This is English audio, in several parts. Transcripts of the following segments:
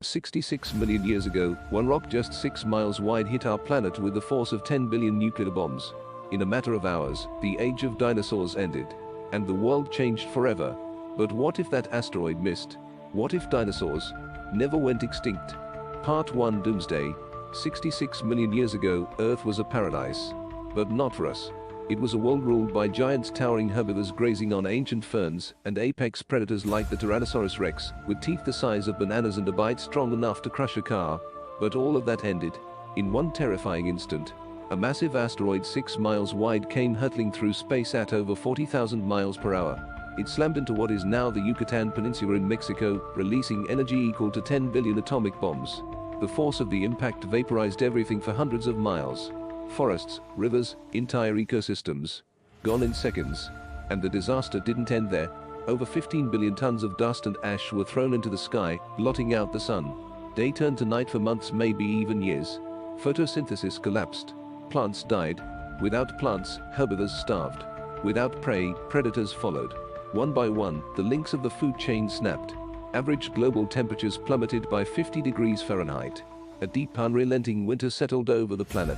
66 million years ago, one rock just 6 miles wide hit our planet with the force of 10 billion nuclear bombs. In a matter of hours, the age of dinosaurs ended. And the world changed forever. But what if that asteroid missed? What if dinosaurs never went extinct? Part 1 Doomsday. 66 million years ago, Earth was a paradise. But not for us. It was a world ruled by giants, towering herbivores grazing on ancient ferns, and apex predators like the Tyrannosaurus rex, with teeth the size of bananas and a bite strong enough to crush a car. But all of that ended in one terrifying instant. A massive asteroid 6 miles wide came hurtling through space at over 40,000 miles per hour. It slammed into what is now the Yucatan Peninsula in Mexico, releasing energy equal to 10 billion atomic bombs. The force of the impact vaporized everything for hundreds of miles. Forests, rivers, entire ecosystems, gone in seconds. And the disaster didn't end there. Over 15 billion tons of dust and ash were thrown into the sky, blotting out the sun. Day turned to night for months, maybe even years. Photosynthesis collapsed. Plants died. Without plants, herbivores starved. Without prey, predators followed. One by one, the links of the food chain snapped. Average global temperatures plummeted by 50 degrees Fahrenheit. A deep, unrelenting winter settled over the planet.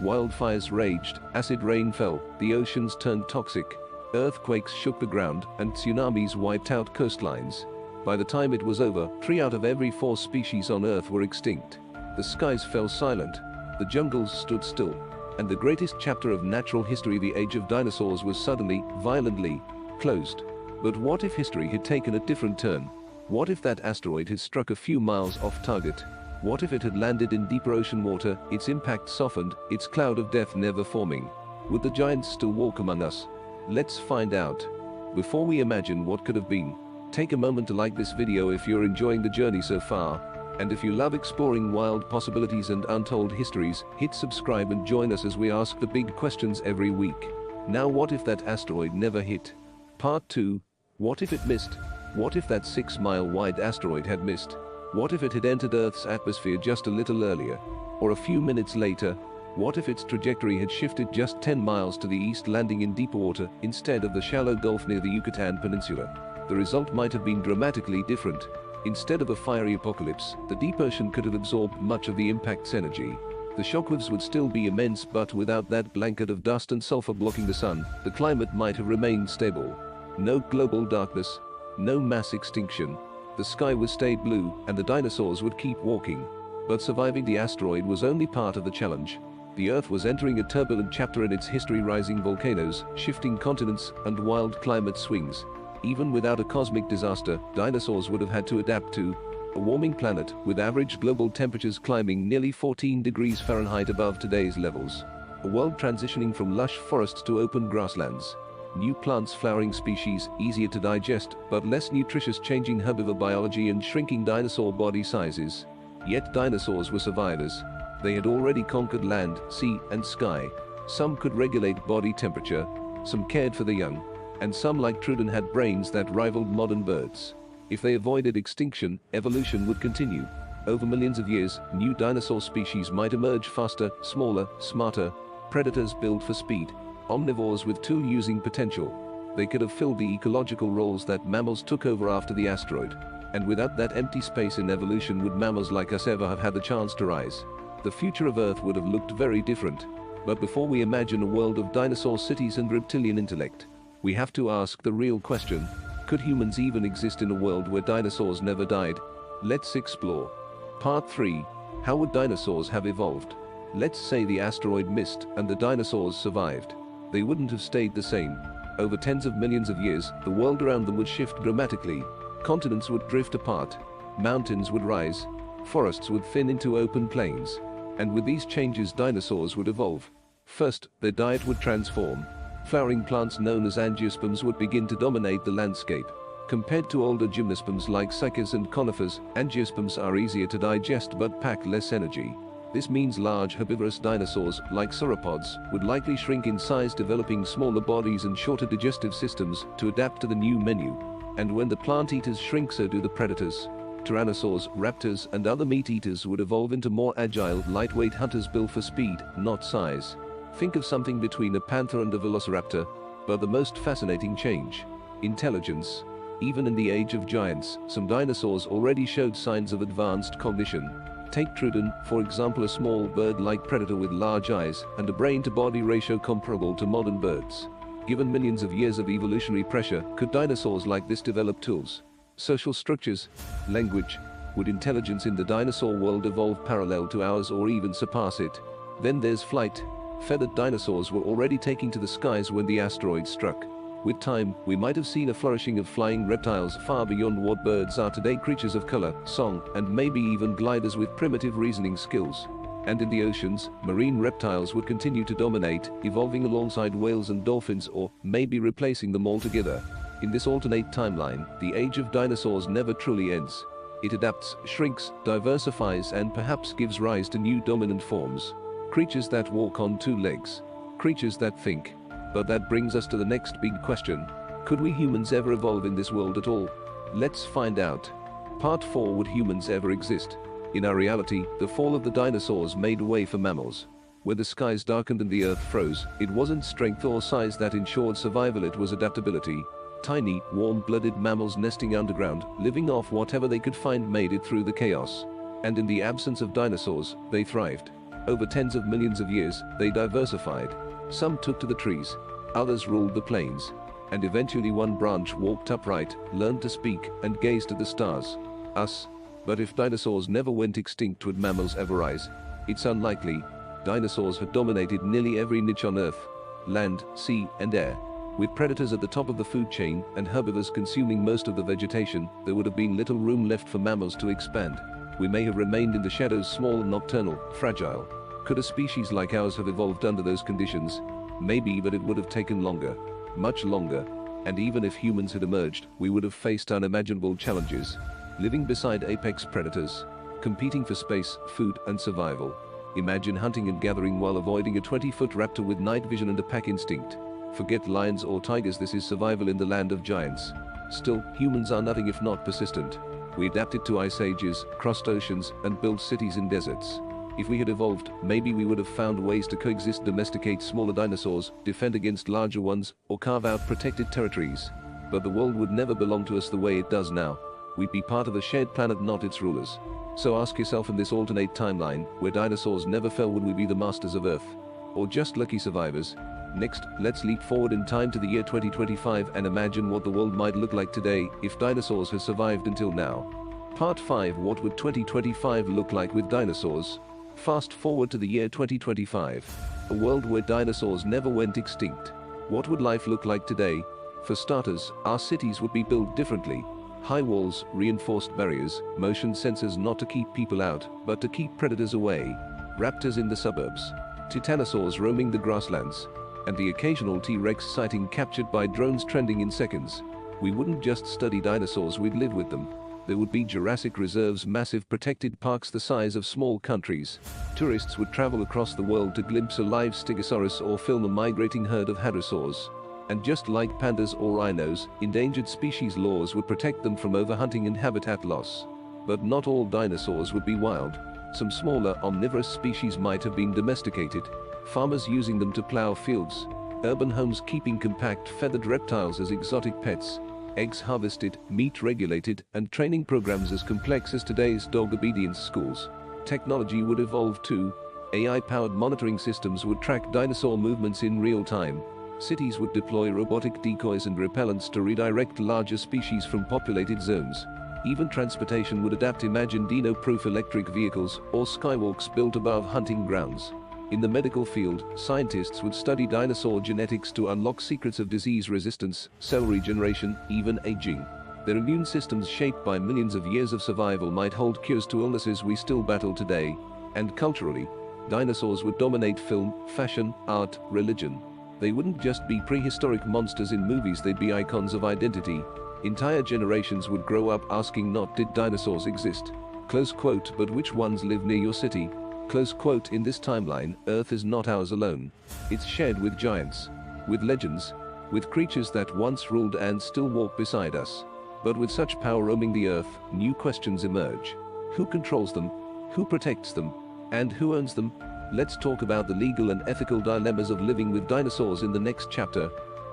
Wildfires raged, acid rain fell, the oceans turned toxic. Earthquakes shook the ground, and tsunamis wiped out coastlines. By the time it was over, 3 out of every 4 species on Earth were extinct. The skies fell silent. The jungles stood still. And the greatest chapter of natural history, the age of dinosaurs, was suddenly, violently, closed. But what if history had taken a different turn? What if that asteroid had struck a few miles off target? What if it had landed in deeper ocean water, its impact softened, its cloud of death never forming? Would the giants still walk among us? Let's find out. Before we imagine what could have been, take a moment to like this video if you're enjoying the journey so far. And if you love exploring wild possibilities and untold histories, hit subscribe and join us as we ask the big questions every week. Now, what if that asteroid never hit? Part 2. What if it missed? What if that 6-mile wide asteroid had missed? What if it had entered Earth's atmosphere just a little earlier? Or a few minutes later? What if its trajectory had shifted just 10 miles to the east, landing in deeper water instead of the shallow gulf near the Yucatan Peninsula? The result might have been dramatically different. Instead of a fiery apocalypse, the deep ocean could have absorbed much of the impact's energy. The shockwaves would still be immense, but without that blanket of dust and sulfur blocking the sun, the climate might have remained stable. No global darkness, no mass extinction. The sky would stay blue, and the dinosaurs would keep walking. But surviving the asteroid was only part of the challenge. The Earth was entering a turbulent chapter in its history, rising volcanoes, shifting continents, and wild climate swings. Even without a cosmic disaster, dinosaurs would have had to adapt to a warming planet, with average global temperatures climbing nearly 14 degrees Fahrenheit above today's levels. A world transitioning from lush forests to open grasslands. New plants, flowering species, easier to digest, but less nutritious, changing herbivore biology and shrinking dinosaur body sizes. Yet dinosaurs were survivors. They had already conquered land, sea, and sky. Some could regulate body temperature, some cared for the young, and some, like Truden, had brains that rivaled modern birds. If they avoided extinction, evolution would continue. Over millions of years, new dinosaur species might emerge faster, smaller, smarter, predators built for speed, omnivores with tool-using potential. They could have filled the ecological roles that mammals took over after the asteroid. And without that empty space in evolution, would mammals like us ever have had the chance to rise? The future of Earth would have looked very different. But before we imagine a world of dinosaur cities and reptilian intellect, we have to ask the real question: could humans even exist in a world where dinosaurs never died? Let's explore. Part 3. How would dinosaurs have evolved? Let's say the asteroid missed and the dinosaurs survived. They wouldn't have stayed the same. Over tens of millions of years, the world around them would shift dramatically. Continents would drift apart. Mountains would rise. Forests would thin into open plains. And with these changes, dinosaurs would evolve. First, their diet would transform. Flowering plants known as angiosperms would begin to dominate the landscape. Compared to older gymnosperms like cycads and conifers, angiosperms are easier to digest but pack less energy. This means large herbivorous dinosaurs, like sauropods, would likely shrink in size, developing smaller bodies and shorter digestive systems to adapt to the new menu. And when the plant eaters shrink, so do the predators. Tyrannosaurs, raptors, and other meat eaters would evolve into more agile, lightweight hunters built for speed, not size. Think of something between a panther and a velociraptor. But the most fascinating change: intelligence. Even in the age of giants, some dinosaurs already showed signs of advanced cognition. Take Trudon, for example, a small bird-like predator with large eyes and a brain-to-body ratio comparable to modern birds. Given millions of years of evolutionary pressure, could dinosaurs like this develop tools, social structures, language? Would intelligence in the dinosaur world evolve parallel to ours or even surpass it? Then there's flight. Feathered dinosaurs were already taking to the skies when the asteroid struck. With time, we might have seen a flourishing of flying reptiles far beyond what birds are today, creatures of color, song, and maybe even gliders with primitive reasoning skills. And in the oceans, marine reptiles would continue to dominate, evolving alongside whales and dolphins, or maybe replacing them altogether. In this alternate timeline, the age of dinosaurs never truly ends. It adapts, shrinks, diversifies, and perhaps gives rise to new dominant forms. Creatures that walk on two legs. Creatures that think. But that brings us to the next big question. Could we humans ever evolve in this world at all? Let's find out. Part 4. Would humans ever exist? In our reality, the fall of the dinosaurs made way for mammals. Where the skies darkened and the earth froze, it wasn't strength or size that ensured survival, it was adaptability. Tiny, warm-blooded mammals nesting underground, living off whatever they could find, made it through the chaos. And in the absence of dinosaurs, they thrived. Over tens of millions of years, they diversified. Some took to the trees, others ruled the plains, and eventually one branch walked upright, learned to speak, and gazed at the stars. Us. But if dinosaurs never went extinct, would mammals ever rise? It's unlikely. Dinosaurs had dominated nearly every niche on Earth: land, sea, and air. With predators at the top of the food chain and herbivores consuming most of the vegetation, there would have been little room left for mammals to expand. We may have remained in the shadows, small, nocturnal, fragile. Could a species like ours have evolved under those conditions? Maybe, but it would have taken longer. Much longer. And even if humans had emerged, we would have faced unimaginable challenges. Living beside apex predators. Competing for space, food, and survival. Imagine hunting and gathering while avoiding a 20-foot raptor with night vision and a pack instinct. Forget lions or tigers, this is survival in the land of giants. Still, humans are nothing if not persistent. We adapted to ice ages, crossed oceans, and built cities in deserts. If we had evolved, maybe we would have found ways to coexist, domesticate smaller dinosaurs, defend against larger ones, or carve out protected territories. But the world would never belong to us the way it does now. We'd be part of a shared planet, not its rulers. So ask yourself, in this alternate timeline, where dinosaurs never fell, would we be the masters of Earth? Or just lucky survivors? Next, let's leap forward in time to the year 2025 and imagine what the world might look like today if dinosaurs had survived until now. Part 5. What would 2025 look like with dinosaurs? Fast forward to the year 2025. A world where dinosaurs never went extinct. What would life look like today? For starters, our cities would be built differently. High walls, reinforced barriers, motion sensors, not to keep people out, but to keep predators away. Raptors in the suburbs. Titanosaurs roaming the grasslands. And the occasional T-Rex sighting captured by drones trending in seconds. We wouldn't just study dinosaurs, we'd live with them. There would be Jurassic reserves, massive protected parks the size of small countries. Tourists would travel across the world to glimpse a live Stegosaurus or film a migrating herd of hadrosaurs. And just like pandas or rhinos, endangered species laws would protect them from overhunting and habitat loss. But not all dinosaurs would be wild. Some smaller omnivorous species might have been domesticated. Farmers using them to plow fields. Urban homes keeping compact feathered reptiles as exotic pets. Eggs harvested, meat regulated, and training programs as complex as today's dog obedience schools. Technology would evolve too. AI-powered monitoring systems would track dinosaur movements in real time. Cities would deploy robotic decoys and repellents to redirect larger species from populated zones. Even transportation would adapt. Imagine dino-proof electric vehicles or skywalks built above hunting grounds. In the medical field, scientists would study dinosaur genetics to unlock secrets of disease resistance, cell regeneration, even aging. Their immune systems, shaped by millions of years of survival, might hold cures to illnesses we still battle today. And culturally, dinosaurs would dominate film, fashion, art, religion. They wouldn't just be prehistoric monsters in movies, they'd be icons of identity. Entire generations would grow up asking not did dinosaurs exist? Close quote, but which ones live near your city? Close quote. In this timeline, Earth is not ours alone. It's shared with giants, with legends, with creatures that once ruled and still walk beside us. But with such power roaming the Earth, new questions emerge. Who controls them? Who protects them? And who owns them? Let's talk about the legal and ethical dilemmas of living with dinosaurs in the next chapter.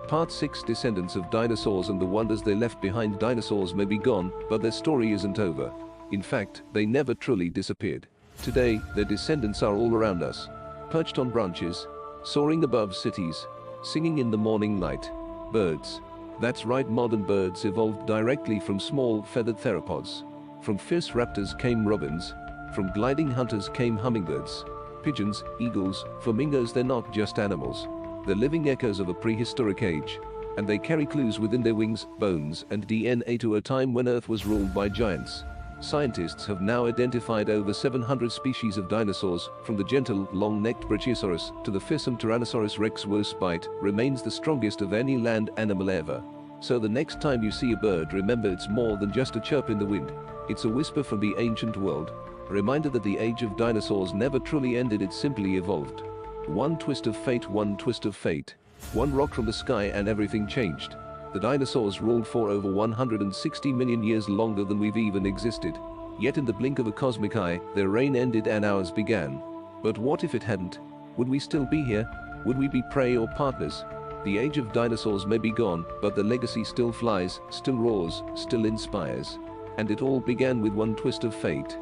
Part 6: Descendants of Dinosaurs and the Wonders They Left Behind. Dinosaurs may be gone, but their story isn't over. In fact, they never truly disappeared. Today, their descendants are all around us. Perched on branches, soaring above cities, singing in the morning light. Birds. That's right, modern birds evolved directly from small, feathered theropods. From fierce raptors came robins. From gliding hunters came hummingbirds. Pigeons, eagles, flamingos. They're not just animals. They're living echoes of a prehistoric age. And they carry clues within their wings, bones, and DNA to a time when Earth was ruled by giants. Scientists have now identified over 700 species of dinosaurs, from the gentle, long-necked Brachiosaurus to the fearsome Tyrannosaurus rex. Worst bite remains the strongest of any land animal ever. So the next time you see a bird, remember it's more than just a chirp in the wind. It's a whisper from the ancient world, a reminder that the age of dinosaurs never truly ended, it simply evolved. One twist of fate, one twist of fate. One rock from the sky and everything changed. The dinosaurs ruled for over 160 million years, longer than we've even existed. Yet in the blink of a cosmic eye, their reign ended and ours began. But what if it hadn't? Would we still be here? Would we be prey or partners? The age of dinosaurs may be gone, but the legacy still flies, still roars, still inspires. And it all began with one twist of fate.